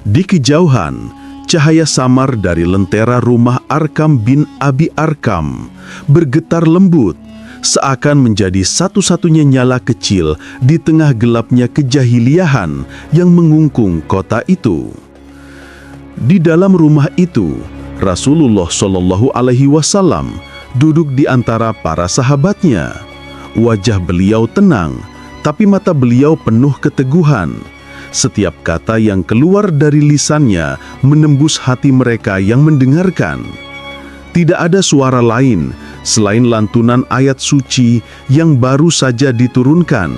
Di kejauhan, cahaya samar dari lentera rumah Arkam bin Abi Arkam bergetar lembut, seakan menjadi satu-satunya nyala kecil di tengah gelapnya kejahiliahan yang mengungkung kota itu. Di dalam rumah itu, Rasulullah Shallallahu Alaihi Wasallam duduk di antara para sahabatnya. Wajah beliau tenang, tapi mata beliau penuh keteguhan. Setiap kata yang keluar dari lisannya menembus hati mereka yang mendengarkan. Tidak ada suara lain selain lantunan ayat suci yang baru saja diturunkan,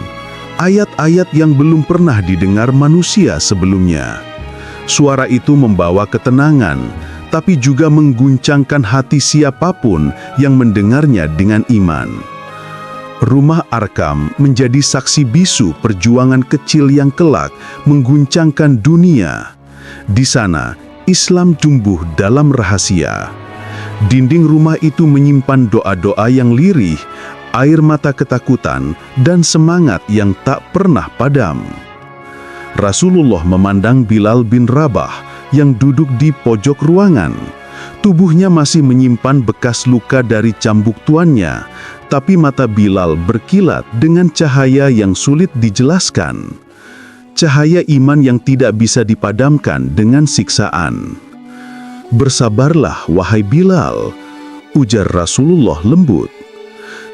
ayat-ayat yang belum pernah didengar manusia sebelumnya. Suara itu membawa ketenangan, tapi juga mengguncangkan hati siapapun yang mendengarnya dengan iman. Rumah Arkam menjadi saksi bisu perjuangan kecil yang kelak mengguncangkan dunia. Di sana, Islam tumbuh dalam rahasia. Dinding rumah itu menyimpan doa-doa yang lirih, air mata ketakutan, dan semangat yang tak pernah padam. Rasulullah memandang Bilal bin Rabah yang duduk di pojok ruangan. Tubuhnya masih menyimpan bekas luka dari cambuk tuannya, tapi mata Bilal berkilat dengan cahaya yang sulit dijelaskan. Cahaya iman yang tidak bisa dipadamkan dengan siksaan. "Bersabarlah, wahai Bilal," ujar Rasulullah lembut.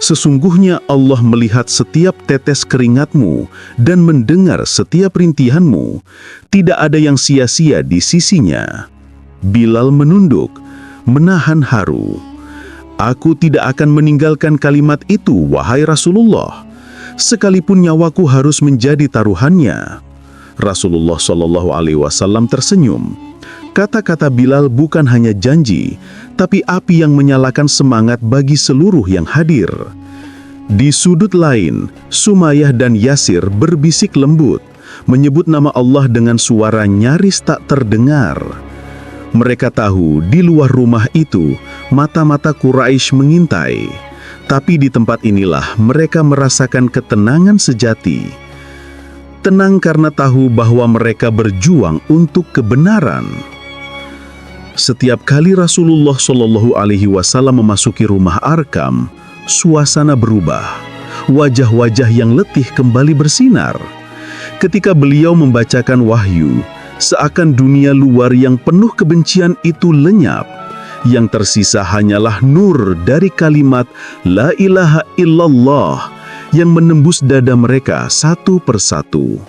"Sesungguhnya Allah melihat setiap tetes keringatmu dan mendengar setiap rintihanmu. Tidak ada yang sia-sia di sisinya." Bilal menunduk, menahan haru. "Aku tidak akan meninggalkan kalimat itu, wahai Rasulullah, sekalipun nyawaku harus menjadi taruhannya." Rasulullah Shallallahu Alaihi Wasallam tersenyum. Kata-kata Bilal bukan hanya janji, tapi api yang menyalakan semangat bagi seluruh yang hadir. Di sudut lain, Sumayyah dan Yasir berbisik lembut, menyebut nama Allah dengan suara nyaris tak terdengar. Mereka tahu di luar rumah itu, mata-mata Quraisy mengintai. Tapi di tempat inilah mereka merasakan ketenangan sejati. Tenang karena tahu bahwa mereka berjuang untuk kebenaran. Setiap kali Rasulullah Shallallahu Alaihi Wasallam memasuki rumah Arkam, suasana berubah. Wajah-wajah yang letih kembali bersinar. Ketika beliau membacakan wahyu, seakan dunia luar yang penuh kebencian itu lenyap. Yang tersisa hanyalah nur dari kalimat La ilaha illallah yang menembus dada mereka satu persatu.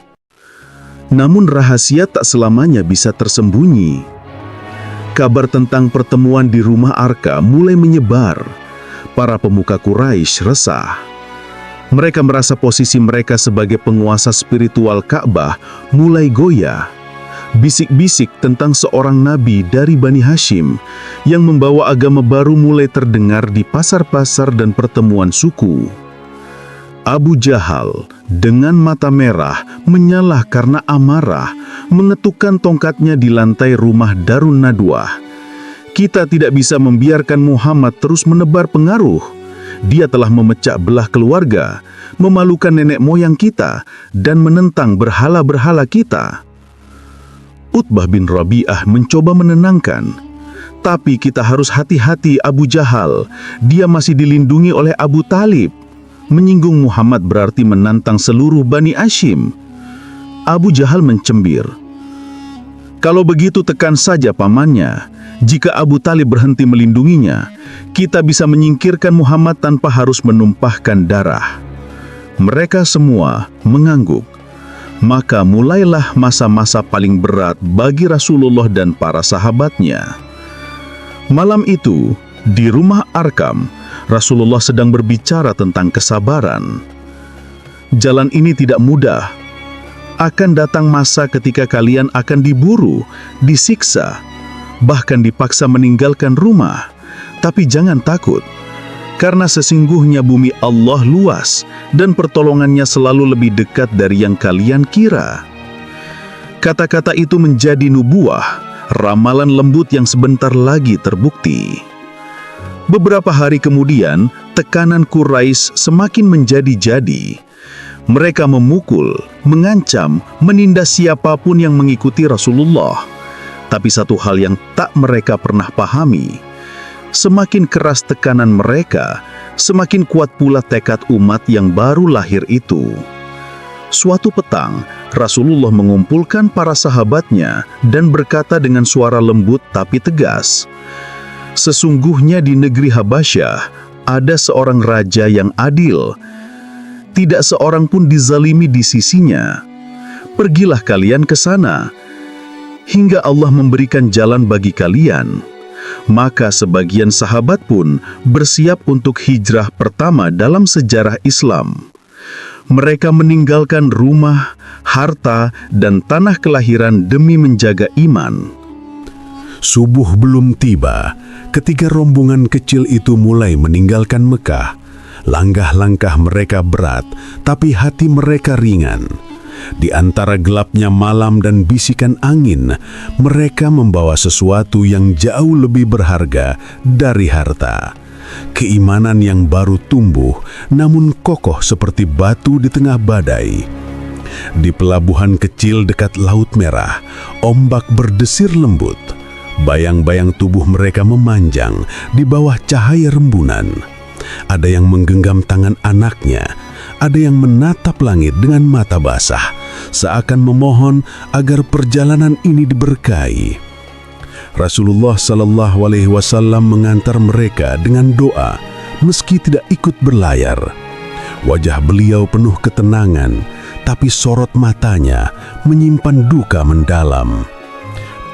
Namun rahasia tak selamanya bisa tersembunyi. Kabar tentang pertemuan di rumah Arkam mulai menyebar. Para pemuka Quraisy resah. Mereka merasa posisi mereka sebagai penguasa spiritual Ka'bah mulai goyah. Bisik-bisik tentang seorang nabi dari Bani Hashim yang membawa agama baru mulai terdengar di pasar-pasar dan pertemuan suku. Abu Jahal dengan mata merah menyala karena amarah, mengetukkan tongkatnya di lantai rumah Darun Nadwah. "Kita tidak bisa membiarkan Muhammad terus menebar pengaruh. Dia telah memecah belah keluarga, memalukan nenek moyang kita, dan menentang berhala-berhala kita." Utbah bin Rabi'ah mencoba menenangkan. "Tapi kita harus hati-hati Abu Jahal, dia masih dilindungi oleh Abu Talib. Menyinggung Muhammad berarti menantang seluruh Bani Hashim." Abu Jahal mencembir. "Kalau begitu tekan saja pamannya. Jika Abu Talib berhenti melindunginya, kita bisa menyingkirkan Muhammad tanpa harus menumpahkan darah." Mereka semua mengangguk. Maka mulailah masa-masa paling berat bagi Rasulullah dan para sahabatnya. Malam itu, di rumah Arkam, Rasulullah sedang berbicara tentang kesabaran. "Jalan ini tidak mudah. Akan datang masa ketika kalian akan diburu, disiksa, bahkan dipaksa meninggalkan rumah. Tapi jangan takut, karena sesungguhnya bumi Allah luas dan pertolongannya selalu lebih dekat dari yang kalian kira." Kata-kata itu menjadi nubuah, ramalan lembut yang sebentar lagi terbukti. Beberapa hari kemudian, tekanan Quraisy semakin menjadi-jadi. Mereka memukul, mengancam, menindas siapapun yang mengikuti Rasulullah. Tapi satu hal yang tak mereka pernah pahami, semakin keras tekanan mereka, semakin kuat pula tekad umat yang baru lahir itu. Suatu petang, Rasulullah mengumpulkan para sahabatnya dan berkata dengan suara lembut tapi tegas, "Sesungguhnya di negeri Habasyah ada seorang raja yang adil. Tidak seorang pun dizalimi di sisinya. Pergilah kalian ke sana, hingga Allah memberikan jalan bagi kalian." Maka sebagian sahabat pun bersiap untuk hijrah pertama dalam sejarah Islam. Mereka meninggalkan rumah, harta, dan tanah kelahiran demi menjaga iman. Subuh belum tiba ketika rombongan kecil itu mulai meninggalkan Mekah. Langkah-langkah mereka berat, tapi hati mereka ringan. Di antara gelapnya malam dan bisikan angin, mereka membawa sesuatu yang jauh lebih berharga dari harta. Keimanan yang baru tumbuh, namun kokoh seperti batu di tengah badai. Di pelabuhan kecil dekat Laut Merah, ombak berdesir lembut. Bayang-bayang tubuh mereka memanjang di bawah cahaya rembulan. Ada yang menggenggam tangan anaknya, ada yang menatap langit dengan mata basah, seakan memohon agar perjalanan ini diberkahi. Rasulullah Shallallahu Alaihi Wasallam mengantar mereka dengan doa, meski tidak ikut berlayar. Wajah beliau penuh ketenangan, tapi sorot matanya menyimpan duka mendalam.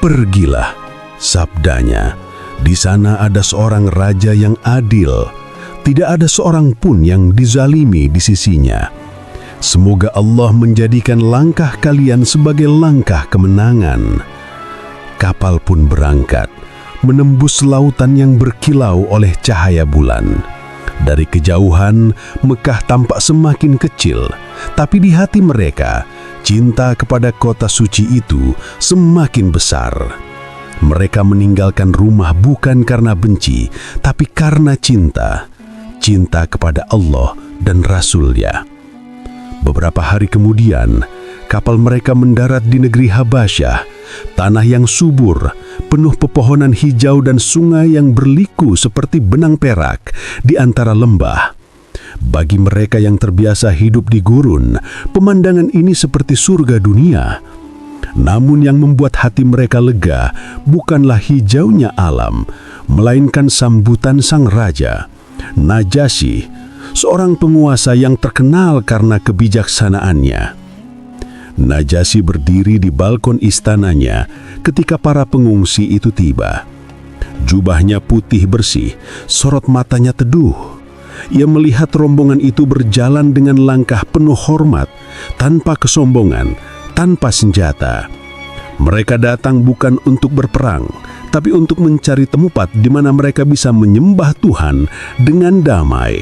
"Pergilah," sabdanya, "di sana ada seorang raja yang adil. Tidak ada seorang pun yang dizalimi di sisinya. Semoga Allah menjadikan langkah kalian sebagai langkah kemenangan." Kapal pun berangkat, menembus lautan yang berkilau oleh cahaya bulan. Dari kejauhan, Mekah tampak semakin kecil, tapi di hati mereka, cinta kepada kota suci itu semakin besar. Mereka meninggalkan rumah bukan karena benci, tapi karena cinta. Cinta kepada Allah dan Rasul-Nya. Beberapa hari kemudian, kapal mereka mendarat di negeri Habasyah, tanah yang subur, penuh pepohonan hijau dan sungai yang berliku seperti benang perak di antara lembah. Bagi mereka yang terbiasa hidup di gurun, pemandangan ini seperti surga dunia. Namun yang membuat hati mereka lega bukanlah hijaunya alam, melainkan sambutan sang raja, Najasyi, seorang penguasa yang terkenal karena kebijaksanaannya. Najasyi berdiri di balkon istananya ketika para pengungsi itu tiba. Jubahnya putih bersih, sorot matanya teduh. Ia melihat rombongan itu berjalan dengan langkah penuh hormat, tanpa kesombongan, tanpa senjata. Mereka datang bukan untuk berperang, tapi untuk mencari tempat di mana mereka bisa menyembah Tuhan dengan damai.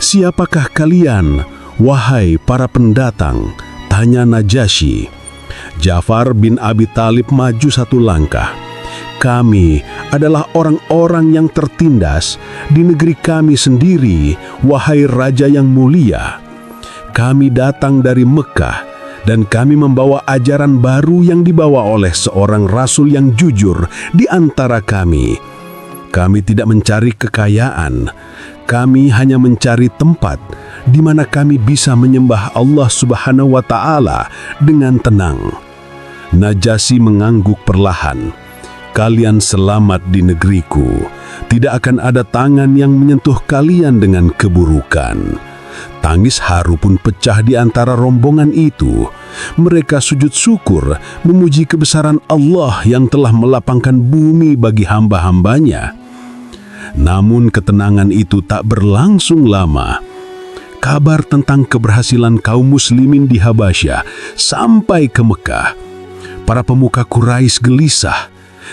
"Siapakah kalian, wahai para pendatang?" tanya Najasyi. Ja'far bin Abi Thalib maju satu langkah. "Kami adalah orang-orang yang tertindas di negeri kami sendiri, wahai Raja yang mulia. Kami datang dari Mekah dan kami membawa ajaran baru yang dibawa oleh seorang Rasul yang jujur di antara kami. Kami tidak mencari kekayaan, kami hanya mencari tempat di mana kami bisa menyembah Allah Subhanahu wa Ta'ala dengan tenang." Najasyi mengangguk perlahan. "Kalian selamat di negeriku. Tidak akan ada tangan yang menyentuh kalian dengan keburukan." Tangis haru pun pecah di antara rombongan itu. Mereka sujud syukur, memuji kebesaran Allah yang telah melapangkan bumi bagi hamba-hambanya. Namun ketenangan itu tak berlangsung lama. Kabar tentang keberhasilan kaum muslimin di Habasyah sampai ke Mekah. Para pemuka Quraisy gelisah.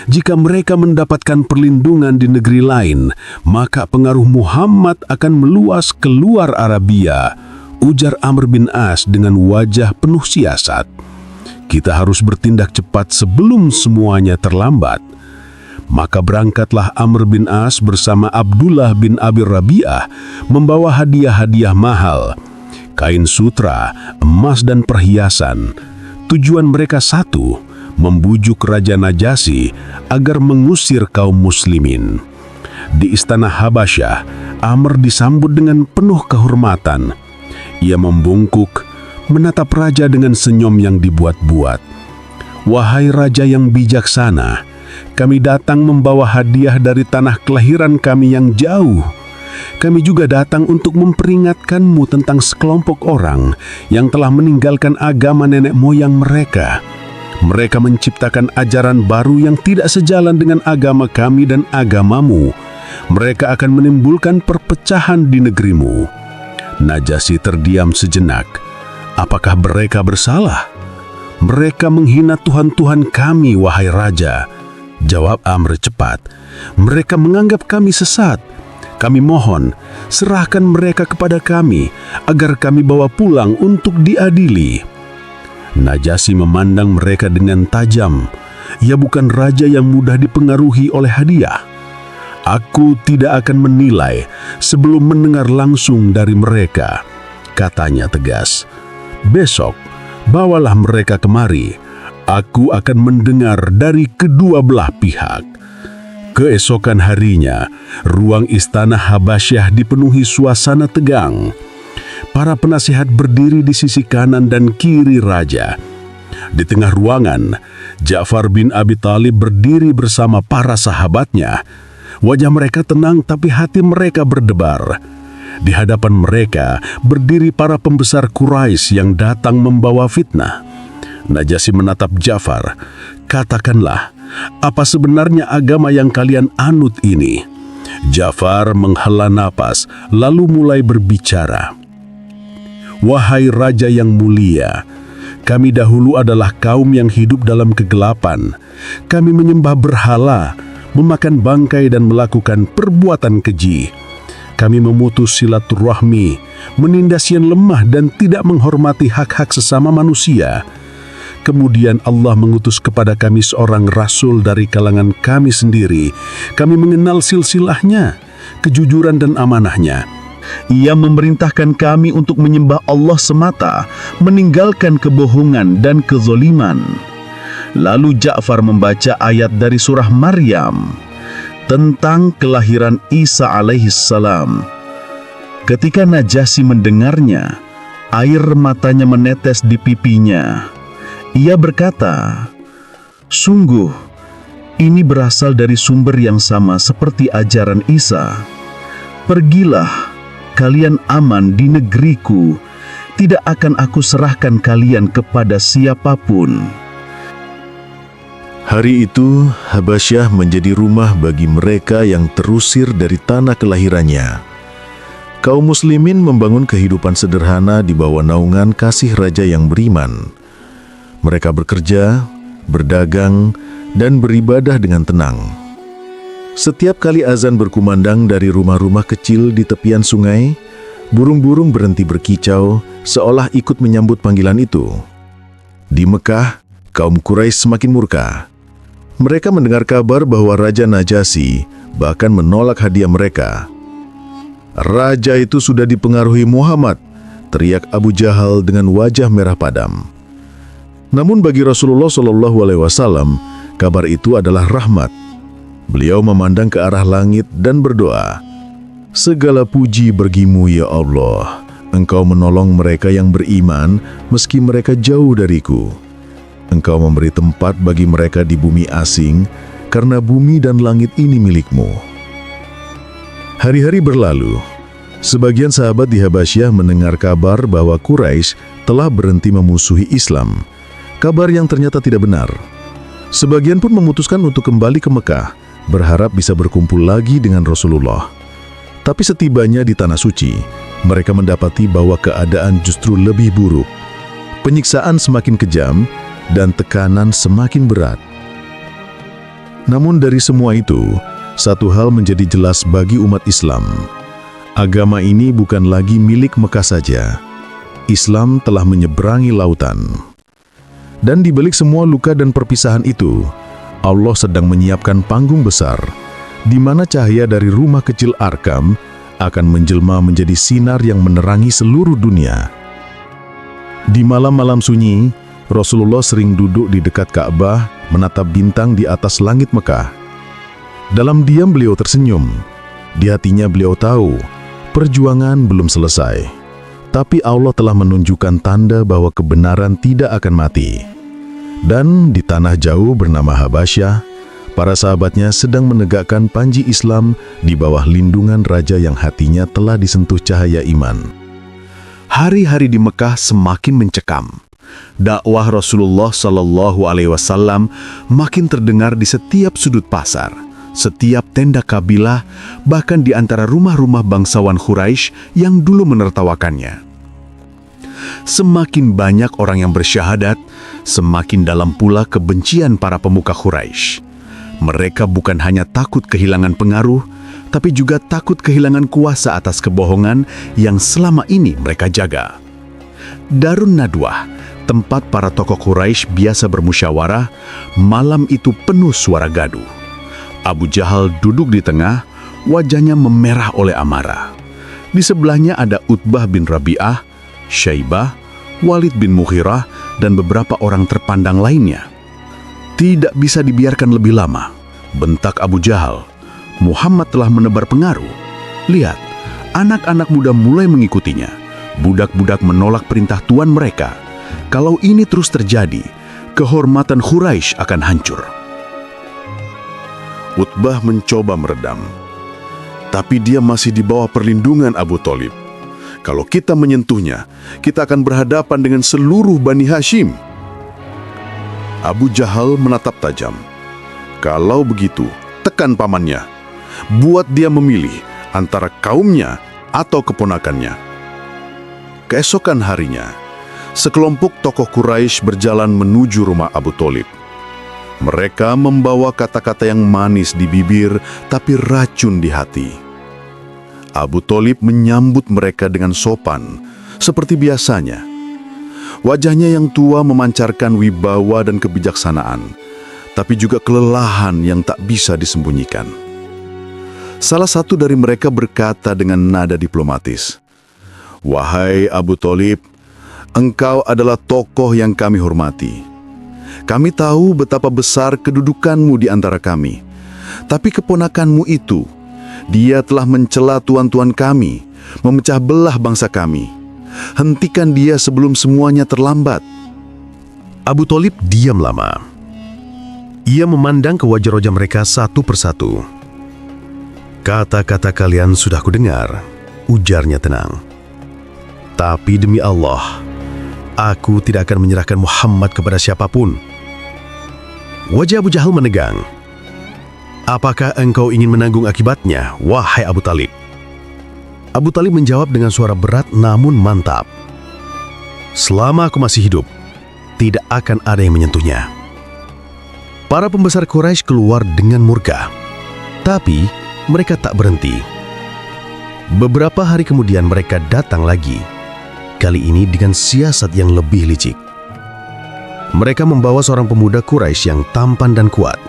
Jika mereka mendapatkan perlindungan di negeri lain, maka pengaruh Muhammad akan meluas keluar Arabia, ujar Amr bin As dengan wajah penuh siasat. "Kita harus bertindak cepat sebelum semuanya terlambat." Maka berangkatlah Amr bin As bersama Abdullah bin Abi Rabi'ah membawa hadiah-hadiah mahal. kain sutra, emas dan perhiasan. Tujuan mereka satu, membujuk Raja Najasyi agar mengusir kaum muslimin. Di istana Habasyah, Amr disambut dengan penuh kehormatan. Ia membungkuk, menatap raja dengan senyum yang dibuat-buat. "Wahai raja yang bijaksana, kami datang membawa hadiah dari tanah kelahiran kami yang jauh. Kami juga datang untuk memperingatkanmu tentang sekelompok orang yang telah meninggalkan agama nenek moyang mereka. Mereka menciptakan ajaran baru yang tidak sejalan dengan agama kami dan agamamu. Mereka akan menimbulkan perpecahan di negerimu." Najasyi terdiam sejenak. Apakah mereka bersalah? "Mereka menghina Tuhan-Tuhan kami, wahai raja," jawab Amr cepat. "Mereka menganggap kami sesat. Kami mohon, serahkan mereka kepada kami, agar kami bawa pulang untuk diadili." Najasyi memandang mereka dengan tajam. Ia bukan raja yang mudah dipengaruhi oleh hadiah. "Aku tidak akan menilai sebelum mendengar langsung dari mereka," katanya tegas. "Besok, bawalah mereka kemari. Aku akan mendengar dari kedua belah pihak." Keesokan harinya, ruang istana Habasyah dipenuhi suasana tegang. Para penasihat berdiri di sisi kanan dan kiri raja. Di tengah ruangan, Ja'far bin Abi Thalib berdiri bersama para sahabatnya. Wajah mereka tenang tapi hati mereka berdebar. Di hadapan mereka berdiri para pembesar Quraisy yang datang membawa fitnah. Najasyi menatap Ja'far. "Katakanlah, apa sebenarnya agama yang kalian anut ini?" Ja'far menghela napas, lalu mulai berbicara. "Wahai raja yang mulia, kami dahulu adalah kaum yang hidup dalam kegelapan. Kami menyembah berhala, memakan bangkai dan melakukan perbuatan keji. Kami memutus silaturahmi, menindas yang lemah dan tidak menghormati hak-hak sesama manusia. Kemudian Allah mengutus kepada kami seorang rasul dari kalangan kami sendiri. Kami mengenal silsilahnya, kejujuran dan amanahnya. Ia memerintahkan kami untuk menyembah Allah semata, meninggalkan kebohongan dan kezoliman." Lalu Ja'far membaca ayat dari surah Maryam tentang kelahiran Isa alaihissalam. Ketika Najasyi mendengarnya, air matanya menetes di pipinya. Ia berkata, "Sungguh, ini berasal dari sumber yang sama seperti ajaran Isa. Pergilah, kalian aman di negeriku. Tidak akan aku serahkan kalian kepada siapapun." Hari itu, Habasyah menjadi rumah bagi mereka yang terusir dari tanah kelahirannya. Kaum muslimin membangun kehidupan sederhana di bawah naungan kasih raja yang beriman. Mereka bekerja, berdagang, dan beribadah dengan tenang. Setiap kali azan berkumandang dari rumah-rumah kecil di tepian sungai, burung-burung berhenti berkicau, seolah ikut menyambut panggilan itu. Di Mekah, kaum Quraisy semakin murka. Mereka mendengar kabar bahwa Raja Najasyi bahkan menolak hadiah mereka. "Raja itu sudah dipengaruhi Muhammad," teriak Abu Jahal dengan wajah merah padam. Namun bagi Rasulullah SAW, kabar itu adalah rahmat. Beliau memandang ke arah langit dan berdoa, "Segala puji bagimu ya Allah. Engkau menolong mereka yang beriman meski mereka jauh dariku. Engkau memberi tempat bagi mereka di bumi asing, karena bumi dan langit ini milikmu." Hari-hari berlalu. Sebagian sahabat di Habasyah mendengar kabar bahwa Quraisy telah berhenti memusuhi Islam. Kabar yang ternyata tidak benar. Sebagian pun memutuskan untuk kembali ke Mekah, berharap bisa berkumpul lagi dengan Rasulullah. Tapi setibanya di Tanah Suci, mereka mendapati bahwa keadaan justru lebih buruk. Penyiksaan semakin kejam dan tekanan semakin berat. Namun dari semua itu, satu hal menjadi jelas bagi umat Islam. Agama ini bukan lagi milik Mekah saja. Islam telah menyeberangi lautan. Dan di balik semua luka dan perpisahan itu, Allah sedang menyiapkan panggung besar, di mana cahaya dari rumah kecil Arkam akan menjelma menjadi sinar yang menerangi seluruh dunia. Di malam-malam sunyi, Rasulullah sering duduk di dekat Ka'bah menatap bintang di atas langit Mekah. Dalam diam beliau tersenyum. Di hatinya beliau tahu, perjuangan belum selesai. Tapi Allah telah menunjukkan tanda bahwa kebenaran tidak akan mati. Dan di tanah jauh bernama Habasyah, para sahabatnya sedang menegakkan panji Islam di bawah lindungan raja yang hatinya telah disentuh cahaya iman. Hari-hari di Mekah semakin mencekam. Dakwah Rasulullah SAW makin terdengar di setiap sudut pasar, setiap tenda kabilah, bahkan di antara rumah-rumah bangsawan Quraisy yang dulu menertawakannya. Semakin banyak orang yang bersyahadat, semakin dalam pula kebencian para pemuka Quraisy. Mereka bukan hanya takut kehilangan pengaruh, tapi juga takut kehilangan kuasa atas kebohongan yang selama ini mereka jaga. Darun Nadwah, tempat para tokoh Quraisy biasa bermusyawarah, malam itu penuh suara gaduh. Abu Jahal duduk di tengah, wajahnya memerah oleh amarah. Di sebelahnya ada Utbah bin Rabi'ah, Syaibah, Walid bin Mughirah, dan beberapa orang terpandang lainnya. Tidak bisa dibiarkan lebih lama, bentak Abu Jahal. Muhammad telah menebar pengaruh. Lihat, anak-anak muda mulai mengikutinya. Budak-budak menolak perintah tuan mereka. Kalau ini terus terjadi, kehormatan Quraisy akan hancur. Utbah mencoba meredam. Tapi dia masih di bawah perlindungan Abu Thalib. Kalau kita menyentuhnya, kita akan berhadapan dengan seluruh Bani Hashim. Abu Jahal menatap tajam. Kalau begitu, tekan pamannya. Buat dia memilih antara kaumnya atau keponakannya. Keesokan harinya, sekelompok tokoh Quraisy berjalan menuju rumah Abu Thalib. Mereka membawa kata-kata yang manis di bibir, tapi racun di hati. Abu Thalib menyambut mereka dengan sopan, seperti biasanya. Wajahnya yang tua memancarkan wibawa dan kebijaksanaan, tapi juga kelelahan yang tak bisa disembunyikan. Salah satu dari mereka berkata dengan nada diplomatis, "Wahai Abu Thalib, engkau adalah tokoh yang kami hormati. Kami tahu betapa besar kedudukanmu di antara kami. Tapi keponakanmu itu, dia telah mencela tuan-tuan kami, memecah belah bangsa kami. Hentikan dia sebelum semuanya terlambat." Abu Thalib diam lama. Ia memandang ke wajah-wajah mereka satu persatu. "Kata-kata kalian sudah kudengar," ujarnya tenang. "Tapi demi Allah, aku tidak akan menyerahkan Muhammad kepada siapapun." Wajah Abu Jahal menegang. "Apakah engkau ingin menanggung akibatnya, wahai Abu Thalib?" Abu Thalib menjawab dengan suara berat namun mantap. "Selama aku masih hidup, tidak akan ada yang menyentuhnya." Para pembesar Quraisy keluar dengan murka. Tapi mereka tak berhenti. Beberapa hari kemudian mereka datang lagi. Kali ini dengan siasat yang lebih licik. Mereka membawa seorang pemuda Quraisy yang tampan dan kuat,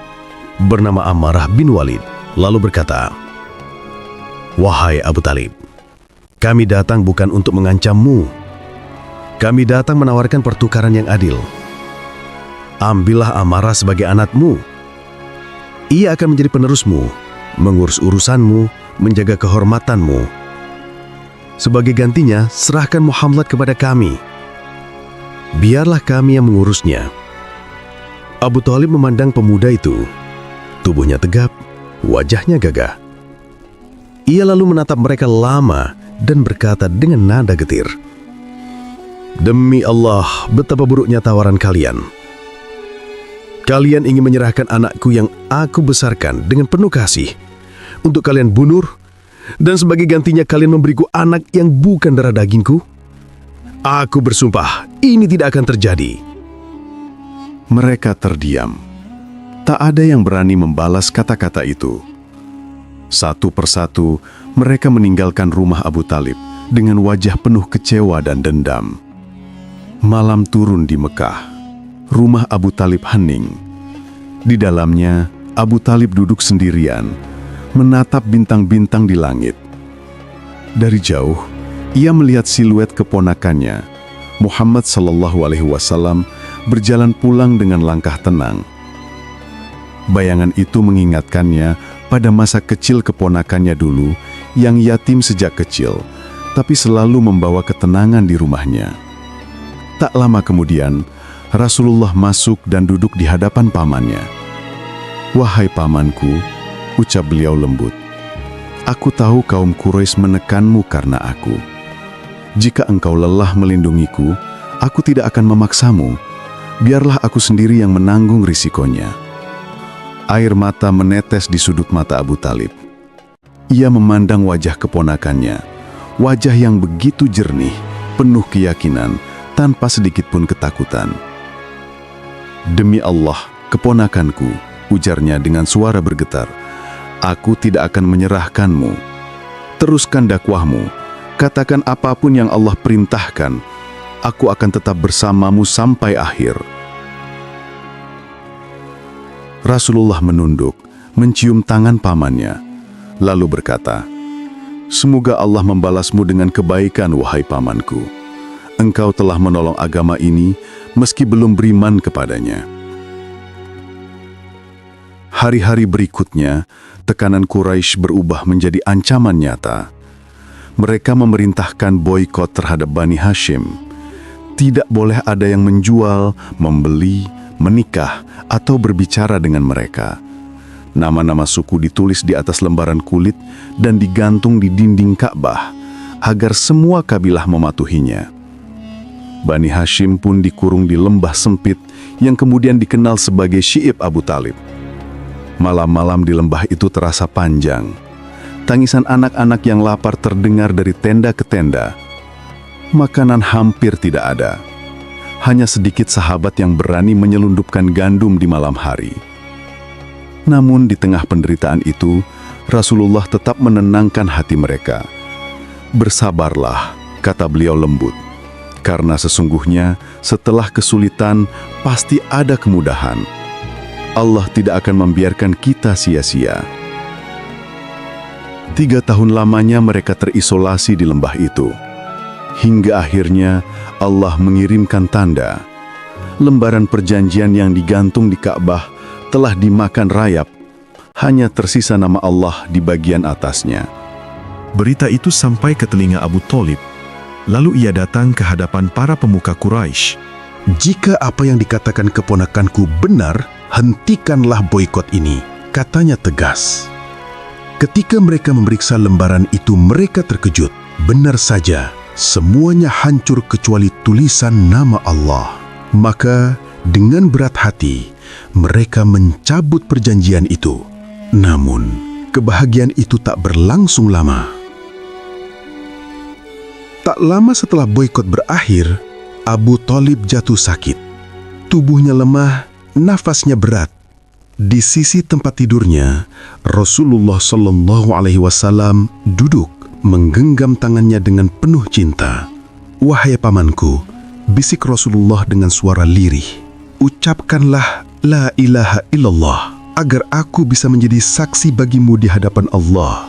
bernama Ammarah bin Walid, lalu berkata, "Wahai Abu Thalib, kami datang bukan untuk mengancammu. Kami datang menawarkan pertukaran yang adil. Ambillah Ammarah sebagai anakmu. Ia akan menjadi penerusmu, mengurus urusanmu, menjaga kehormatanmu. Sebagai gantinya, serahkan Muhammad kepada kami. Biarlah kami yang mengurusnya." Abu Thalib memandang pemuda itu. Tubuhnya tegap, wajahnya gagah. Ia lalu menatap mereka lama dan berkata dengan nada getir, "Demi Allah, betapa buruknya tawaran kalian. Kalian ingin menyerahkan anakku yang aku besarkan dengan penuh kasih untuk kalian bunuh, dan sebagai gantinya kalian memberiku anak yang bukan darah dagingku? Aku bersumpah, ini tidak akan terjadi." Mereka terdiam. Tak ada yang berani membalas kata-kata itu. Satu persatu, mereka meninggalkan rumah Abu Thalib dengan wajah penuh kecewa dan dendam. Malam turun di Mekah. Rumah Abu Thalib hening. Di dalamnya, Abu Thalib duduk sendirian, menatap bintang-bintang di langit. Dari jauh, ia melihat siluet keponakannya, Muhammad sallallahu alaihi wasallam berjalan pulang dengan langkah tenang. Bayangan itu mengingatkannya pada masa kecil keponakannya dulu yang yatim sejak kecil, tapi selalu membawa ketenangan di rumahnya. Tak lama kemudian, Rasulullah masuk dan duduk di hadapan pamannya. "Wahai pamanku," ucap beliau lembut, "aku tahu kaum Quraisy menekanmu karena aku. Jika engkau lelah melindungiku, aku tidak akan memaksamu. Biarlah aku sendiri yang menanggung risikonya." Air mata menetes di sudut mata Abu Talib. Ia memandang wajah keponakannya, wajah yang begitu jernih, penuh keyakinan, tanpa sedikit pun ketakutan. "Demi Allah, keponakanku," ujarnya dengan suara bergetar, "aku tidak akan menyerahkanmu. Teruskan dakwahmu, katakan apapun yang Allah perintahkan, aku akan tetap bersamamu sampai akhir." Rasulullah menunduk, mencium tangan pamannya, lalu berkata, "Semoga Allah membalasmu dengan kebaikan, wahai pamanku. Engkau telah menolong agama ini meski belum beriman kepadanya." Hari-hari berikutnya, tekanan Quraisy berubah menjadi ancaman nyata. Mereka memerintahkan boikot terhadap Bani Hashim. Tidak boleh ada yang menjual, membeli, menikah, atau berbicara dengan mereka. Nama-nama suku ditulis di atas lembaran kulit dan digantung di dinding Ka'bah agar semua kabilah mematuhinya. Bani Hashim pun dikurung di lembah sempit yang kemudian dikenal sebagai Syi'ib Abu Talib. Malam-malam di lembah itu terasa panjang. Tangisan anak-anak yang lapar terdengar dari tenda ke tenda. Makanan hampir tidak ada. Hanya sedikit sahabat yang berani menyelundupkan gandum di malam hari. Namun di tengah penderitaan itu, Rasulullah tetap menenangkan hati mereka. "Bersabarlah," kata beliau lembut, "karena sesungguhnya setelah kesulitan pasti ada kemudahan. Allah tidak akan membiarkan kita sia-sia." 3 tahun lamanya mereka terisolasi di lembah itu. Hingga akhirnya Allah mengirimkan tanda. Lembaran perjanjian yang digantung di Ka'bah telah dimakan rayap. Hanya tersisa nama Allah di bagian atasnya. Berita itu sampai ke telinga Abu Talib. Lalu ia datang ke hadapan para pemuka Quraisy. "Jika apa yang dikatakan keponakanku benar, hentikanlah boikot ini," katanya tegas. Ketika mereka memeriksa lembaran itu, mereka terkejut. Benar saja, semuanya hancur kecuali tulisan nama Allah. Maka dengan berat hati, mereka mencabut perjanjian itu. Namun, kebahagiaan itu tak berlangsung lama. Tak lama setelah boikot berakhir, Abu Talib jatuh sakit. Tubuhnya lemah, nafasnya berat. Di sisi tempat tidurnya, Rasulullah Shallallahu Alaihi Wasallam duduk menggenggam tangannya dengan penuh cinta. "Wahai pamanku," bisik Rasulullah dengan suara lirih, "ucapkanlah la ilaha illallah agar aku bisa menjadi saksi bagimu di hadapan Allah."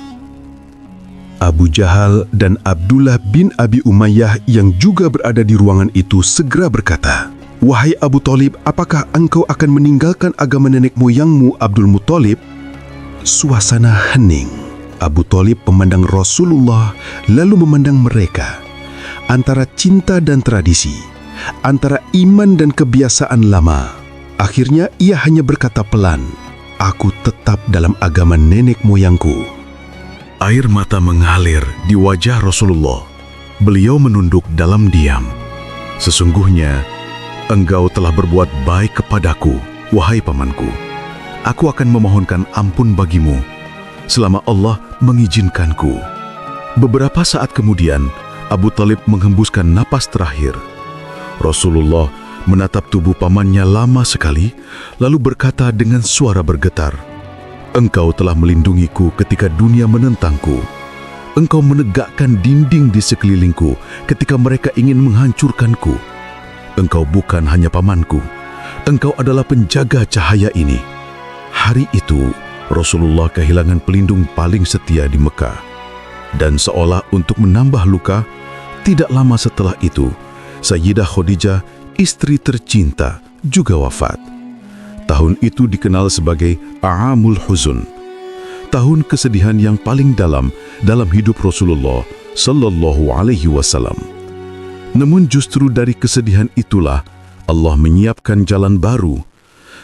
Abu Jahal dan Abdullah bin Abi Umayyah yang juga berada di ruangan itu segera berkata, "Wahai Abu Talib, apakah engkau akan meninggalkan agama nenek moyangmu Abdul Muttalib?" Suasana hening. Abu Talib memandang Rasulullah, lalu memandang mereka. Antara cinta dan tradisi, antara iman dan kebiasaan lama. Akhirnya ia hanya berkata pelan, "Aku tetap dalam agama nenek moyangku." Air mata mengalir di wajah Rasulullah. Beliau menunduk dalam diam. "Sesungguhnya, engkau telah berbuat baik kepadaku, wahai pamanku. Aku akan memohonkan ampun bagimu selama Allah mengizinkanku." Beberapa saat kemudian, Abu Talib menghembuskan napas terakhir. Rasulullah menatap tubuh pamannya lama sekali, lalu berkata dengan suara bergetar, "Engkau telah melindungiku ketika dunia menentangku. Engkau menegakkan dinding di sekelilingku ketika mereka ingin menghancurkanku. Engkau bukan hanya pamanku, engkau adalah penjaga cahaya ini." Hari itu, Rasulullah kehilangan pelindung paling setia di Mekah. Dan seolah untuk menambah luka, tidak lama setelah itu, Sayyidah Khadijah, istri tercinta, juga wafat. Tahun itu dikenal sebagai A'amul Huzun, tahun kesedihan yang paling dalam hidup Rasulullah Sallallahu Alaihi Wasallam. Namun justru dari kesedihan itulah Allah menyiapkan jalan baru,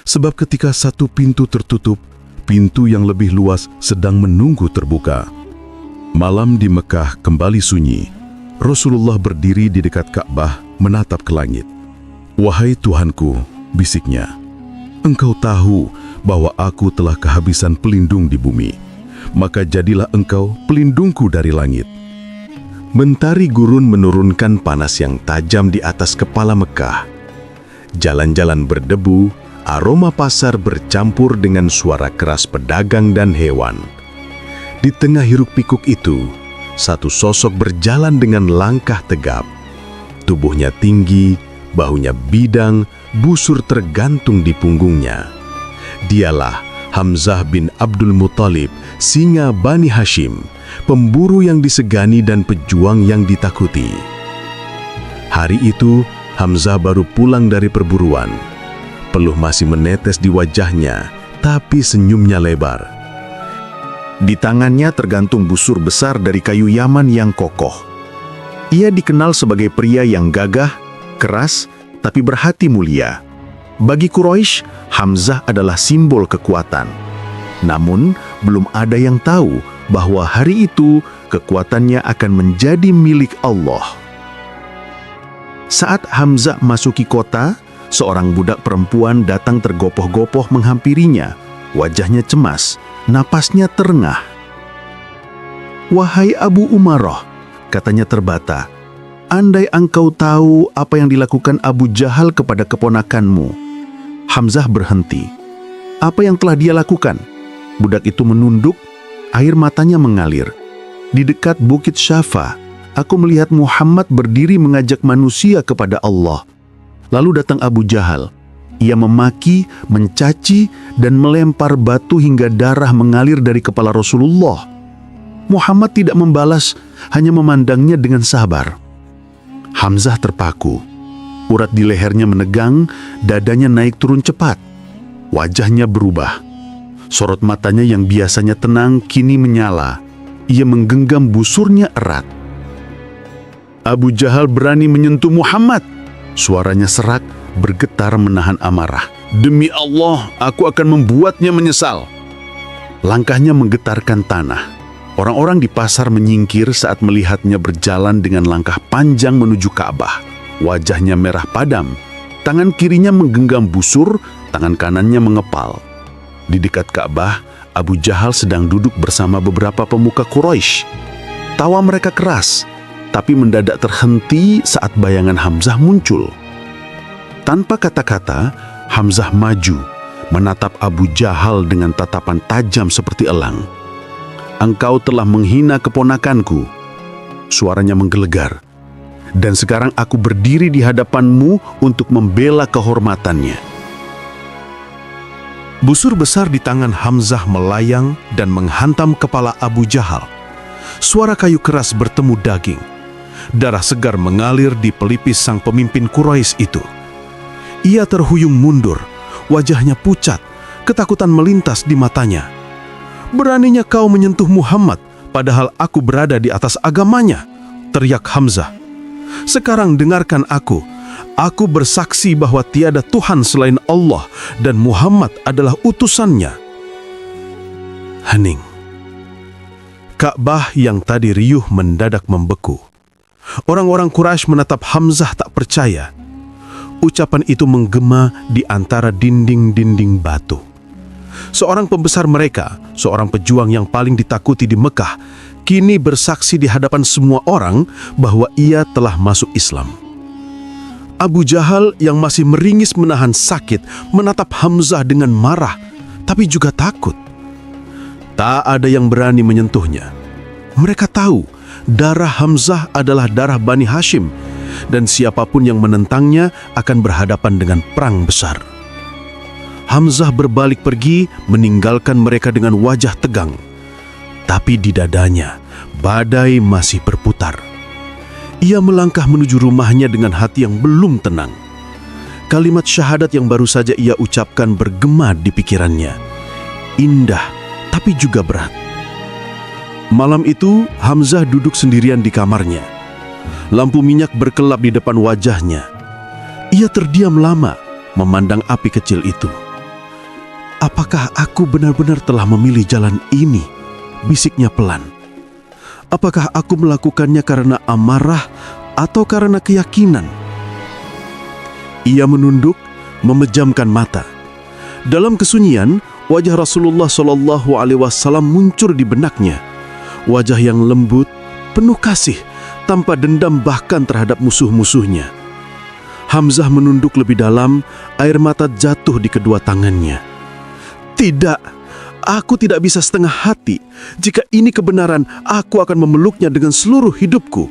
sebab ketika satu pintu tertutup, pintu yang lebih luas sedang menunggu terbuka. Malam di Mekah kembali sunyi. Rasulullah berdiri di dekat Ka'bah menatap ke langit. "Wahai Tuhanku," bisiknya, "Engkau tahu bahwa aku telah kehabisan pelindung di bumi. Maka jadilah Engkau pelindungku dari langit." Mentari gurun menurunkan panas yang tajam di atas kepala Mekah. Jalan-jalan berdebu, aroma pasar bercampur dengan suara keras pedagang dan hewan. Di tengah hiruk-pikuk itu, satu sosok berjalan dengan langkah tegap. Tubuhnya tinggi, bahunya bidang, busur tergantung di punggungnya. Dialah Hamzah bin Abdul Muttalib, singa Bani Hashim, pemburu yang disegani dan pejuang yang ditakuti. Hari itu, Hamzah baru pulang dari perburuan. Peluh masih menetes di wajahnya, tapi senyumnya lebar. Di tangannya tergantung busur besar dari kayu Yaman yang kokoh. Ia dikenal sebagai pria yang gagah, keras, tapi berhati mulia. Bagi Quraisy, Hamzah adalah simbol kekuatan. Namun, belum ada yang tahu bahwa hari itu kekuatannya akan menjadi milik Allah. Saat Hamzah masuki kota, seorang budak perempuan datang tergopoh-gopoh menghampirinya. Wajahnya cemas, napasnya terengah. "Wahai Abu Umarah," katanya terbata, "andai engkau tahu apa yang dilakukan Abu Jahal kepada keponakanmu." Hamzah berhenti. "Apa yang telah dia lakukan?" Budak itu menunduk, air matanya mengalir. "Di dekat Bukit Syafa, aku melihat Muhammad berdiri mengajak manusia kepada Allah. Lalu datang Abu Jahal. Ia memaki, mencaci, dan melempar batu hingga darah mengalir dari kepala Rasulullah. Muhammad tidak membalas, hanya memandangnya dengan sabar." Hamzah terpaku. Urat di lehernya menegang, dadanya naik turun cepat. Wajahnya berubah. Sorot matanya yang biasanya tenang kini menyala. Ia menggenggam busurnya erat. "Abu Jahal berani menyentuh Muhammad!" Suaranya serak, bergetar menahan amarah. "Demi Allah, aku akan membuatnya menyesal." Langkahnya menggetarkan tanah. Orang-orang di pasar menyingkir saat melihatnya berjalan dengan langkah panjang menuju Ka'bah. Wajahnya merah padam, tangan kirinya menggenggam busur, tangan kanannya mengepal. Di dekat Ka'bah, Abu Jahal sedang duduk bersama beberapa pemuka Quraisy. Tawa mereka keras, tapi mendadak terhenti saat bayangan Hamzah muncul. Tanpa kata-kata, Hamzah maju, menatap Abu Jahal dengan tatapan tajam seperti elang. "Engkau telah menghina keponakanku." Suaranya menggelegar. "Dan sekarang aku berdiri di hadapanmu untuk membela kehormatannya." Busur besar di tangan Hamzah melayang dan menghantam kepala Abu Jahal. Suara kayu keras bertemu daging. Darah segar mengalir di pelipis sang pemimpin Quraisy itu. Ia terhuyung mundur, wajahnya pucat, ketakutan melintas di matanya. "Beraninya kau menyentuh Muhammad, padahal aku berada di atas agamanya," teriak Hamzah. "Sekarang dengarkan aku. Aku bersaksi bahwa tiada Tuhan selain Allah dan Muhammad adalah utusannya." Hening. Ka'bah yang tadi riuh mendadak membeku. Orang-orang Quraisy menatap Hamzah tak percaya. Ucapan itu menggema di antara dinding-dinding batu. Seorang pembesar mereka, seorang pejuang yang paling ditakuti di Mekah, kini bersaksi di hadapan semua orang bahwa ia telah masuk Islam. Abu Jahal yang masih meringis menahan sakit menatap Hamzah dengan marah, tapi juga takut. Tak ada yang berani menyentuhnya. Mereka tahu darah Hamzah adalah darah Bani Hashim, dan siapapun yang menentangnya akan berhadapan dengan perang besar. Hamzah berbalik pergi, meninggalkan mereka dengan wajah tegang. Tapi di dadanya, badai masih berputar. Ia melangkah menuju rumahnya dengan hati yang belum tenang. Kalimat syahadat yang baru saja ia ucapkan bergema di pikirannya. Indah, tapi juga berat. Malam itu, Hamzah duduk sendirian di kamarnya. Lampu minyak berkelap di depan wajahnya. Ia terdiam lama, memandang api kecil itu. Apakah aku benar-benar telah memilih jalan ini? Bisiknya pelan. Apakah aku melakukannya karena amarah atau karena keyakinan? Ia menunduk, memejamkan mata. Dalam kesunyian, wajah Rasulullah SAW muncul di benaknya. Wajah yang lembut, penuh kasih, tanpa dendam bahkan terhadap musuh-musuhnya. Hamzah menunduk lebih dalam, air mata jatuh di kedua tangannya. Tidak, aku tidak bisa setengah hati. Jika ini kebenaran, aku akan memeluknya dengan seluruh hidupku.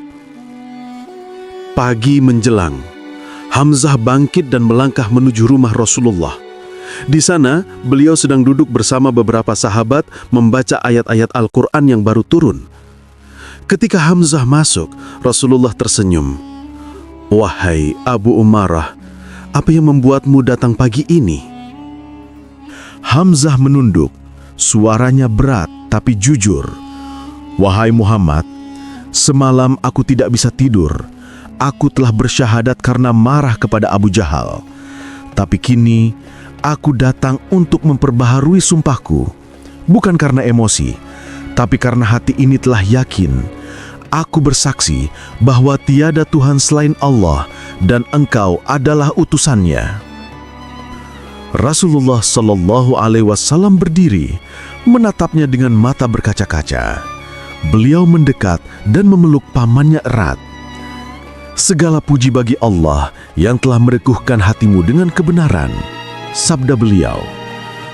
Pagi menjelang, Hamzah bangkit dan melangkah menuju rumah Rasulullah. Di sana, beliau sedang duduk bersama beberapa sahabat membaca ayat-ayat Al-Quran yang baru turun. Ketika Hamzah masuk, Rasulullah tersenyum. "Wahai Abu Umarah, apa yang membuatmu datang pagi ini?" Hamzah menunduk, suaranya berat tapi jujur. "Wahai Muhammad, semalam aku tidak bisa tidur. Aku telah bersyahadat karena marah kepada Abu Jahal. Tapi kini, aku datang untuk memperbaharui sumpahku. Bukan karena emosi, tapi karena hati ini telah yakin. Aku bersaksi bahwa tiada Tuhan selain Allah dan engkau adalah utusannya." Rasulullah SAW berdiri, menatapnya dengan mata berkaca-kaca. Beliau mendekat dan memeluk pamannya erat. "Segala puji bagi Allah yang telah mereguhkan hatimu dengan kebenaran," sabda beliau.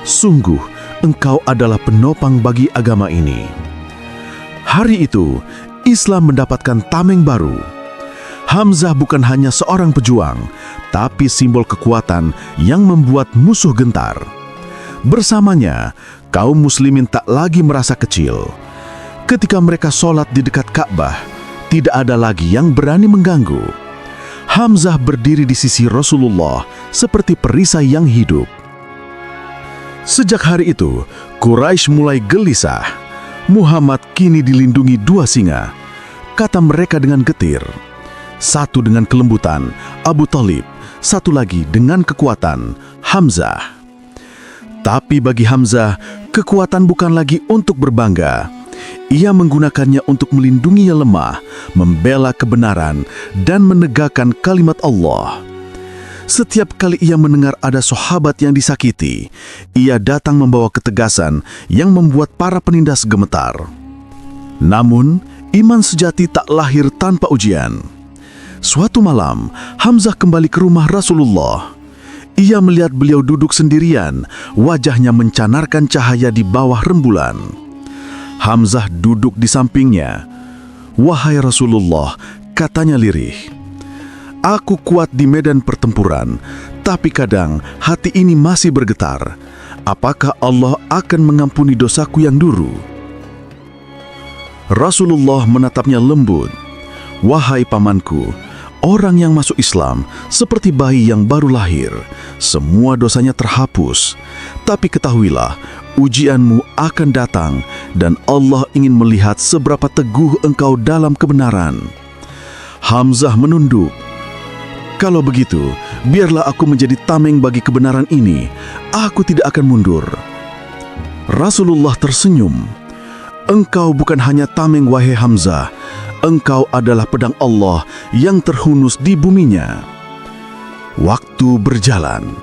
"Sungguh, engkau adalah penopang bagi agama ini." Hari itu, Islam mendapatkan tameng baru. Hamzah bukan hanya seorang pejuang, tapi simbol kekuatan yang membuat musuh gentar. Bersamanya, kaum muslimin tak lagi merasa kecil. Ketika mereka sholat di dekat Ka'bah, tidak ada lagi yang berani mengganggu. Hamzah berdiri di sisi Rasulullah seperti perisai yang hidup. Sejak hari itu, Quraisy mulai gelisah. Muhammad kini dilindungi dua singa, kata mereka dengan getir. Satu dengan kelembutan, Abu Thalib, satu lagi dengan kekuatan, Hamzah. Tapi bagi Hamzah, kekuatan bukan lagi untuk berbangga. Ia menggunakannya untuk melindungi yang lemah, membela kebenaran, dan menegakkan kalimat Allah. Setiap kali ia mendengar ada sahabat yang disakiti, ia datang membawa ketegasan yang membuat para penindas gemetar. Namun, iman sejati tak lahir tanpa ujian. Suatu malam, Hamzah kembali ke rumah Rasulullah. Ia melihat beliau duduk sendirian, wajahnya mencanarkan cahaya di bawah rembulan. Hamzah duduk di sampingnya. "Wahai Rasulullah," katanya lirih, "aku kuat di medan pertempuran, tapi kadang hati ini masih bergetar. Apakah Allah akan mengampuni dosaku yang dulu?" Rasulullah menatapnya lembut. "Wahai pamanku, orang yang masuk Islam seperti bayi yang baru lahir, semua dosanya terhapus. Tapi ketahuilah, ujianmu akan datang dan Allah ingin melihat seberapa teguh engkau dalam kebenaran." Hamzah menunduk. "Kalau begitu, biarlah aku menjadi tameng bagi kebenaran ini. Aku tidak akan mundur." Rasulullah tersenyum. "Engkau bukan hanya tameng, wahai Hamzah. Engkau adalah pedang Allah yang terhunus di buminya." Waktu berjalan.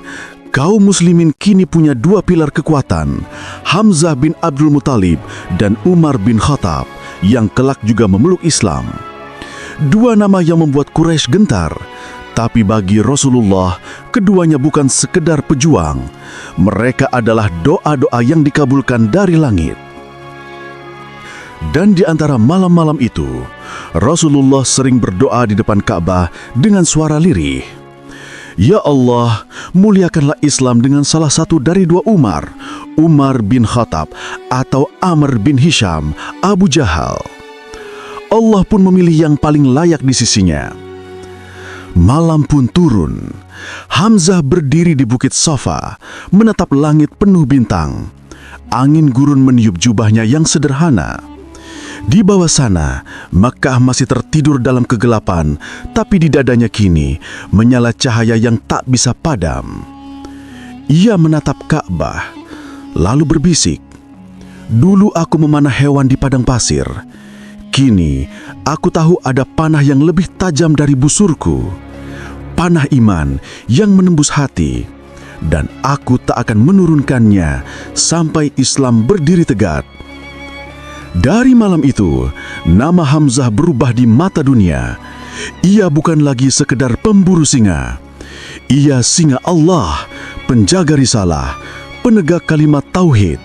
Kaum muslimin kini punya dua pilar kekuatan, Hamzah bin Abdul Muthalib dan Umar bin Khattab, yang kelak juga memeluk Islam. Dua nama yang membuat Quraisy gentar, tapi bagi Rasulullah, keduanya bukan sekedar pejuang. Mereka adalah doa-doa yang dikabulkan dari langit. Dan di antara malam-malam itu, Rasulullah sering berdoa di depan Ka'bah dengan suara lirih. "Ya Allah, muliakanlah Islam dengan salah satu dari dua Umar, Umar bin Khattab atau Amr bin Hisham, Abu Jahal." Allah pun memilih yang paling layak di sisinya. Malam pun turun. Hamzah berdiri di bukit Safa, menatap langit penuh bintang. Angin gurun meniup jubahnya yang sederhana. Di bawah sana, Makkah masih tertidur dalam kegelapan, tapi di dadanya kini menyala cahaya yang tak bisa padam. Ia menatap Ka'bah, lalu berbisik, "Dulu aku memanah hewan di padang pasir. Kini, aku tahu ada panah yang lebih tajam dari busurku. Panah iman yang menembus hati. Dan aku tak akan menurunkannya sampai Islam berdiri tegak." Dari malam itu, nama Hamzah berubah di mata dunia. Ia bukan lagi sekedar pemburu singa. Ia singa Allah, penjaga risalah, penegak kalimat tauhid,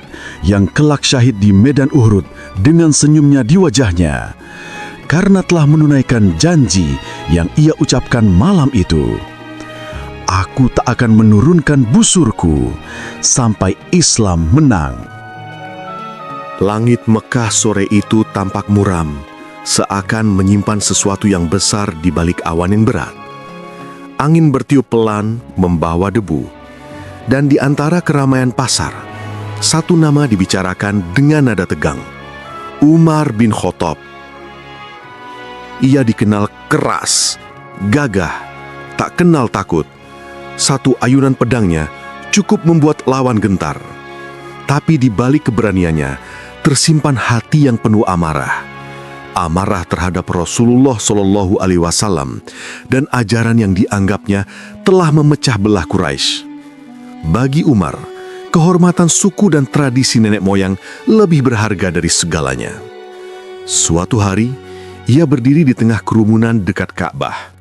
yang kelak syahid di medan Uhud dengan senyumnya di wajahnya, karena telah menunaikan janji yang ia ucapkan malam itu. "Aku tak akan menurunkan busurku sampai Islam menang." Langit Mekah sore itu tampak muram, seakan menyimpan sesuatu yang besar di balik awan yang berat. Angin bertiup pelan, membawa debu. Dan di antara keramaian pasar, satu nama dibicarakan dengan nada tegang. Umar bin Khattab. Ia dikenal keras, gagah, tak kenal takut. Satu ayunan pedangnya cukup membuat lawan gentar. Tapi di balik keberaniannya, tersimpan hati yang penuh amarah. Amarah terhadap Rasulullah SAW dan ajaran yang dianggapnya telah memecah belah Quraisy. Bagi Umar, kehormatan suku dan tradisi nenek moyang lebih berharga dari segalanya. Suatu hari, ia berdiri di tengah kerumunan dekat Ka'bah.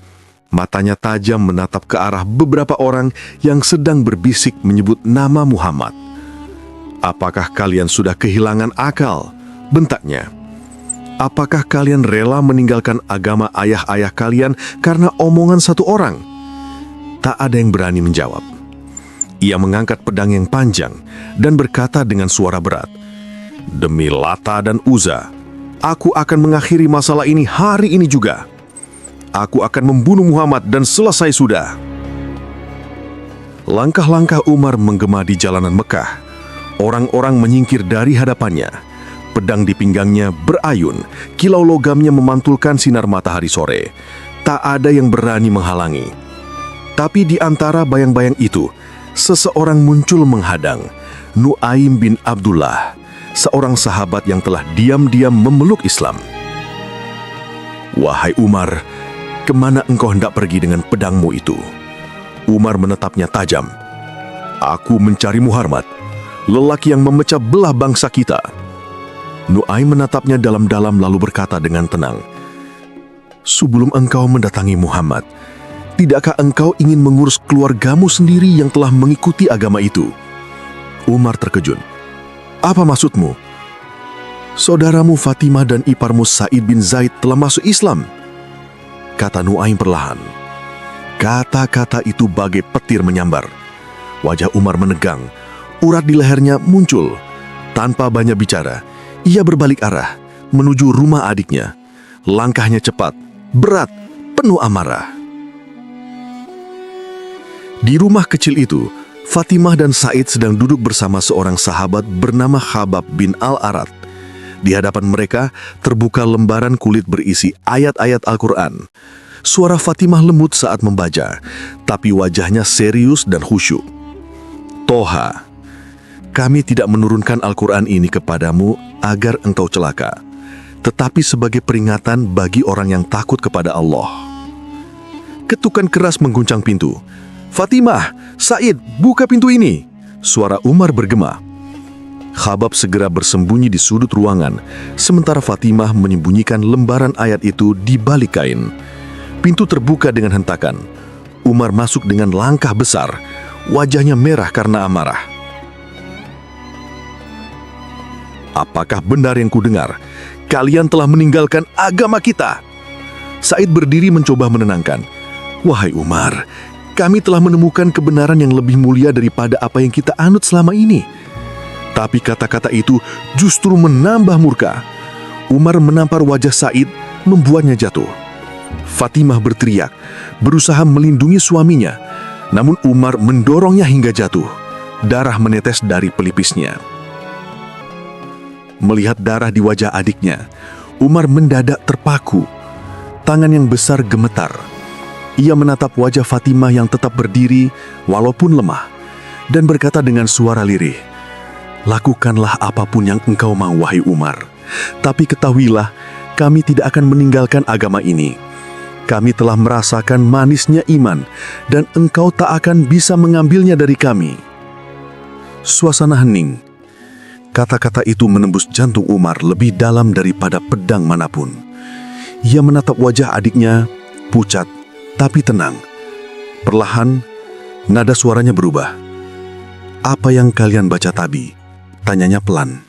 Matanya tajam menatap ke arah beberapa orang yang sedang berbisik menyebut nama Muhammad. "Apakah kalian sudah kehilangan akal?" bentaknya. "Apakah kalian rela meninggalkan agama ayah-ayah kalian karena omongan satu orang?" Tak ada yang berani menjawab. Ia mengangkat pedang yang panjang dan berkata dengan suara berat, "Demi Lata dan Uzza, aku akan mengakhiri masalah ini hari ini juga. Aku akan membunuh Muhammad dan selesai sudah." Langkah-langkah Umar menggema di jalanan Mekah. Orang-orang menyingkir dari hadapannya. Pedang di pinggangnya berayun, kilau logamnya memantulkan sinar matahari sore. Tak ada yang berani menghalangi. Tapi di antara bayang-bayang itu, seseorang muncul menghadang. Nu'aim bin Abdullah, seorang sahabat yang telah diam-diam memeluk Islam. "Wahai Umar, kemana engkau hendak pergi dengan pedangmu itu?" Umar menatapnya tajam. "Aku mencari Muhammad, lelaki yang memecah belah bangsa kita." Nu'aim menatapnya dalam-dalam lalu berkata dengan tenang, "Sebelum engkau mendatangi Muhammad, tidakkah engkau ingin mengurus keluargamu sendiri yang telah mengikuti agama itu?" Umar terkejut. "Apa maksudmu?" "Saudaramu Fatimah dan iparmu Sa'id bin Zaid telah masuk Islam," kata Nu'aim perlahan. Kata-kata itu bagai petir menyambar. Wajah Umar menegang. Urat di lehernya muncul. Tanpa banyak bicara, ia berbalik arah menuju rumah adiknya. Langkahnya cepat, berat, penuh amarah. Di rumah kecil itu, Fatimah dan Said sedang duduk bersama seorang sahabat bernama Khabab bin Al-Arat. Di hadapan mereka terbuka lembaran kulit berisi ayat-ayat Al-Quran. Suara Fatimah lembut saat membaca, tapi wajahnya serius dan khusyuk. "Toha, kami tidak menurunkan Al-Quran ini kepadamu agar engkau celaka, tetapi sebagai peringatan bagi orang yang takut kepada Allah." Ketukan keras mengguncang pintu. "Fatimah, Said, buka pintu ini!" Suara Umar bergema. Khabab segera bersembunyi di sudut ruangan, sementara Fatimah menyembunyikan lembaran ayat itu di balik kain. Pintu terbuka dengan hentakan. Umar masuk dengan langkah besar, wajahnya merah karena amarah. "Apakah benar yang kudengar? Kalian telah meninggalkan agama kita." Said berdiri mencoba menenangkan. "Wahai Umar, kami telah menemukan kebenaran yang lebih mulia daripada apa yang kita anut selama ini." Tapi kata-kata itu justru menambah murka. Umar menampar wajah Said, membuatnya jatuh. Fatimah berteriak, berusaha melindungi suaminya, namun Umar mendorongnya hingga jatuh. Darah menetes dari pelipisnya. Melihat darah di wajah adiknya, Umar mendadak terpaku. Tangan yang besar gemetar. Ia menatap wajah Fatimah yang tetap berdiri walaupun lemah, dan berkata dengan suara lirih, "Lakukanlah apapun yang engkau mau, wahai Umar. Tapi ketahuilah, kami tidak akan meninggalkan agama ini. Kami telah merasakan manisnya iman, dan engkau tak akan bisa mengambilnya dari kami." Suasana hening. Kata-kata itu menembus jantung Umar lebih dalam daripada pedang manapun. Ia menatap wajah adiknya, pucat tapi tenang. Perlahan, nada suaranya berubah. "Apa yang kalian baca tadi?" tanyanya pelan.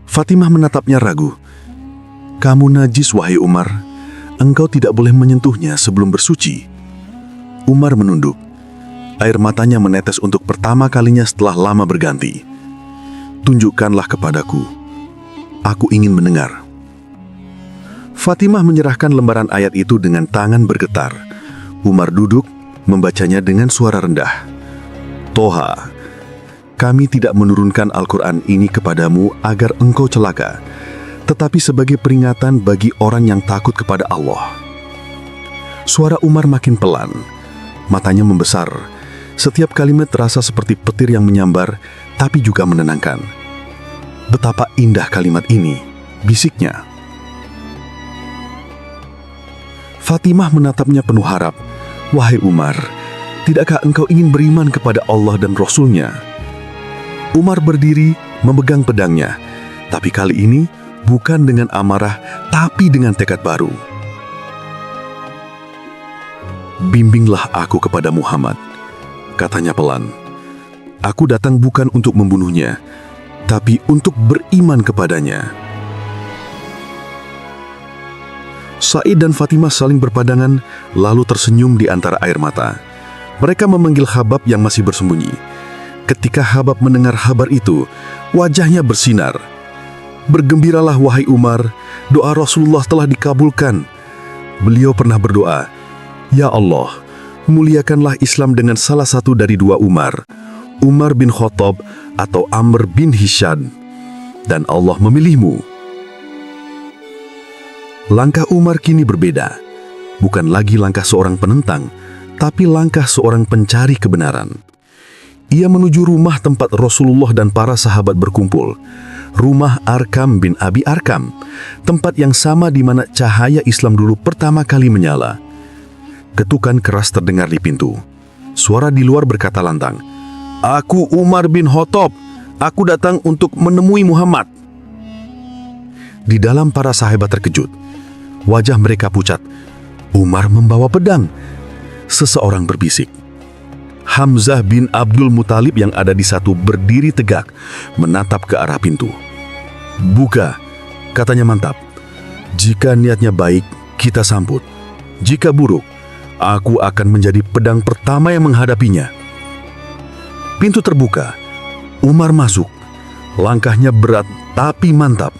Fatimah menatapnya ragu. "Kamu najis, wahai Umar. Engkau tidak boleh menyentuhnya sebelum bersuci." Umar menunduk. Air matanya menetes untuk pertama kalinya setelah lama berganti. "Tunjukkanlah kepadaku. Aku ingin mendengar." Fatimah menyerahkan lembaran ayat itu dengan tangan bergetar. Umar duduk, membacanya dengan suara rendah. "Toha, kami tidak menurunkan Al-Quran ini kepadamu agar engkau celaka, tetapi sebagai peringatan bagi orang yang takut kepada Allah." Suara Umar makin pelan, matanya membesar. Setiap kalimat terasa seperti petir yang menyambar, tapi juga menenangkan. "Betapa indah kalimat ini," bisiknya. Fatimah menatapnya penuh harap. "Wahai Umar, tidakkah engkau ingin beriman kepada Allah dan Rasul-Nya?" Umar berdiri memegang pedangnya, tapi kali ini bukan dengan amarah, tapi dengan tekad baru. "Bimbinglah aku kepada Muhammad," katanya pelan. "Aku datang bukan untuk membunuhnya, tapi untuk beriman kepadanya." Said dan Fatimah saling berpadangan, lalu tersenyum di antara air mata. Mereka memanggil Habab yang masih bersembunyi. Ketika Habab mendengar kabar itu, wajahnya bersinar. "Bergembiralah wahai Umar, doa Rasulullah telah dikabulkan." Beliau pernah berdoa, "Ya Allah, muliakanlah Islam dengan salah satu dari dua Umar, Umar bin Khattab atau Amr bin Hisham, dan Allah memilihmu." Langkah Umar kini berbeda. Bukan lagi langkah seorang penentang, tapi langkah seorang pencari kebenaran. Ia menuju rumah tempat Rasulullah dan para sahabat berkumpul. Rumah Arkam bin Abi Arkam, tempat yang sama di mana cahaya Islam dulu pertama kali menyala. Ketukan keras terdengar di pintu. Suara di luar berkata lantang, "Aku Umar bin Khattab. Aku datang untuk menemui Muhammad." Di dalam para sahabat terkejut. Wajah mereka pucat. Umar membawa pedang. Seseorang berbisik. Hamzah bin Abdul Muthalib yang ada di satu berdiri tegak, menatap ke arah pintu. "Buka," katanya mantap. "Jika niatnya baik, kita sambut. Jika buruk, aku akan menjadi pedang pertama yang menghadapinya." Pintu terbuka. Umar masuk. Langkahnya berat tapi mantap.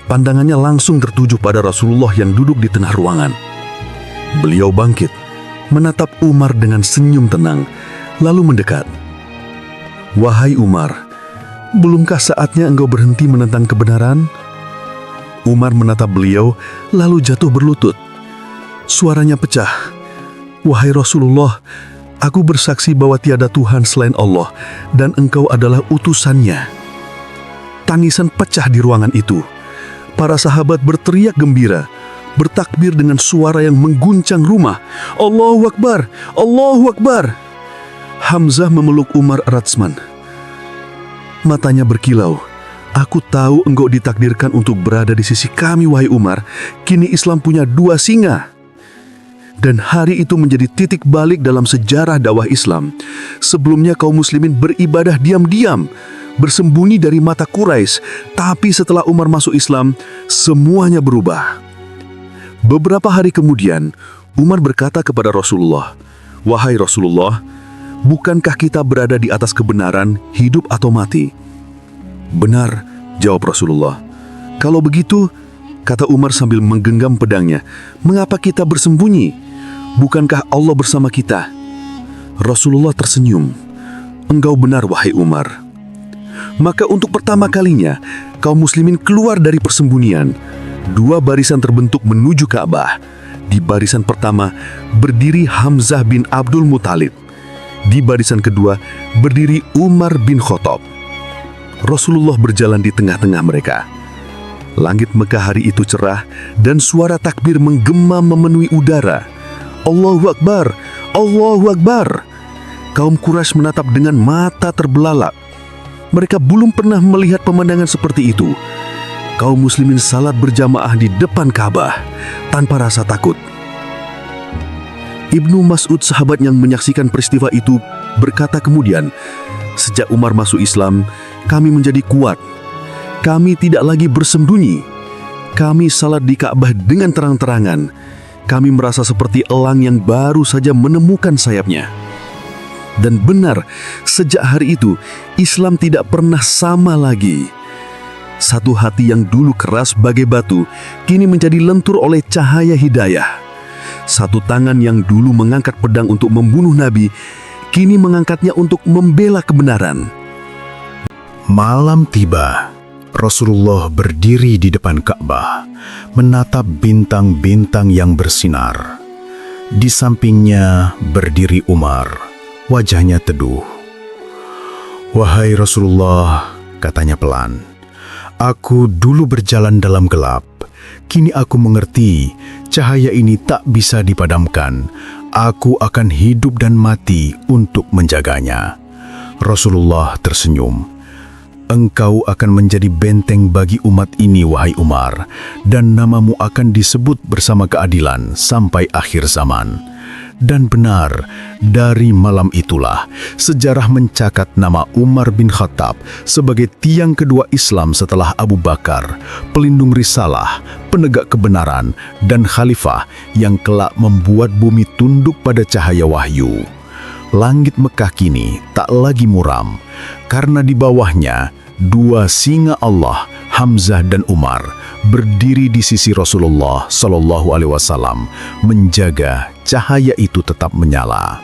Pandangannya langsung tertuju pada Rasulullah yang duduk di tengah ruangan. Beliau bangkit, menatap Umar dengan senyum tenang, lalu mendekat. "Wahai Umar, belumkah saatnya engkau berhenti menentang kebenaran?" Umar menatap beliau, lalu jatuh berlutut. Suaranya pecah. "Wahai Rasulullah, aku bersaksi bahwa tiada Tuhan selain Allah, dan engkau adalah utusannya." Tangisan pecah di ruangan itu. Para sahabat berteriak gembira, bertakbir dengan suara yang mengguncang rumah. "Allahu Akbar! Allahu Akbar!" Hamzah memeluk Umar erat-erat. Matanya berkilau. "Aku tahu engkau ditakdirkan untuk berada di sisi kami, wahai Umar. Kini Islam punya dua singa." Dan hari itu menjadi titik balik dalam sejarah dakwah Islam. Sebelumnya kaum muslimin beribadah diam-diam, bersembunyi dari mata Quraisy, tapi setelah Umar masuk Islam, semuanya berubah. Beberapa hari kemudian, Umar berkata kepada Rasulullah, "Wahai Rasulullah, bukankah kita berada di atas kebenaran, hidup atau mati?" "Benar," jawab Rasulullah. "Kalau begitu, kata Umar sambil menggenggam pedangnya. "Mengapa kita bersembunyi? Bukankah Allah bersama kita?" Rasulullah tersenyum. "Engkau benar, wahai Umar." Maka untuk pertama kalinya, kaum muslimin keluar dari persembunyian. 2 barisan terbentuk menuju Ka'bah. Di barisan pertama berdiri Hamzah bin Abdul Muthalib. Di barisan kedua berdiri Umar bin Khattab. Rasulullah berjalan di tengah-tengah mereka. Langit Mekah hari itu cerah dan suara takbir menggema memenuhi udara. Allahu Akbar, Allahu Akbar. Kaum Quraisy menatap dengan mata terbelalak. Mereka belum pernah melihat pemandangan seperti itu. Kaum muslimin salat berjamaah di depan Ka'bah tanpa rasa takut. Ibnu Mas'ud, sahabat yang menyaksikan peristiwa itu, berkata kemudian, "Sejak Umar masuk Islam, kami menjadi kuat. Kami tidak lagi bersembunyi. Kami salat di Ka'bah dengan terang-terangan. Kami merasa seperti elang yang baru saja menemukan sayapnya." Dan benar, sejak hari itu, Islam tidak pernah sama lagi. Satu hati yang dulu keras bagai batu, kini menjadi lentur oleh cahaya hidayah. Satu tangan yang dulu mengangkat pedang untuk membunuh Nabi, kini mengangkatnya untuk membela kebenaran. Malam tiba. Rasulullah berdiri di depan Ka'bah, menatap bintang-bintang yang bersinar. Di sampingnya berdiri Umar, wajahnya teduh. "Wahai Rasulullah," katanya pelan, "aku dulu berjalan dalam gelap. Kini aku mengerti, cahaya ini tak bisa dipadamkan. Aku akan hidup dan mati untuk menjaganya." Rasulullah tersenyum. "Engkau akan menjadi benteng bagi umat ini, wahai Umar, dan namamu akan disebut bersama keadilan sampai akhir zaman." Dan benar, dari malam itulah sejarah mencatat nama Umar bin Khattab sebagai tiang kedua Islam setelah Abu Bakar, pelindung risalah, penegak kebenaran, dan khalifah yang kelak membuat bumi tunduk pada cahaya wahyu. Langit Mekah kini tak lagi muram, karena di bawahnya 2 singa Allah, Hamzah dan Umar, berdiri di sisi Rasulullah SAW, menjaga cahaya itu tetap menyala.